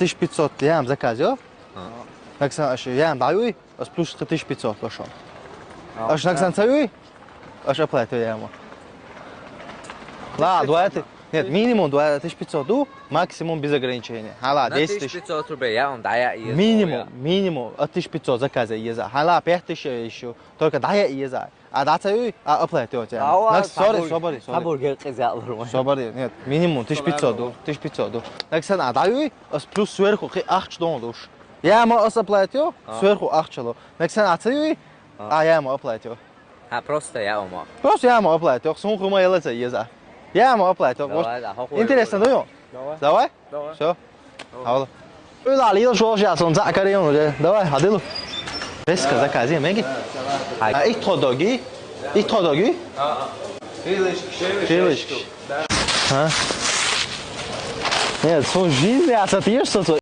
1500 ям заказ, ё? Наксан аш ям даюй, ас плюс 1500 пошел. Аш наксан цаюй? Аш оплатил яму. Ладно, давайте. Нет, минимум 2500, ду, максимум без ограничения. Hala, 10 тысяч. 1500 рублей, я он дая и Минимум 1500 заказа еза. Hala 5000 еще. Только дая еза. А дацаюй, а оплатил яму. Накс, sorry. Сабургер кызялыр. Собари, нет, минимум 1500, ду, 1500, ду. Наксан даюй, ас плюс сверху $8 душ. Яму ас оплатил, сверху $8. Наксан ацаюй, а яму оплатил. А просто я ума. Просто яму оплатил, сумку моя леца еза. Яму оплатил. Интересно, ну? Давай? Давай. Все.好了。去哪里都说下从炸开的用的，давай, hadi. Beska zakaz yemek. İlk todogi. İlk todogi. Крылышки. А? Нет, сон жизни, а ты ешь что-то?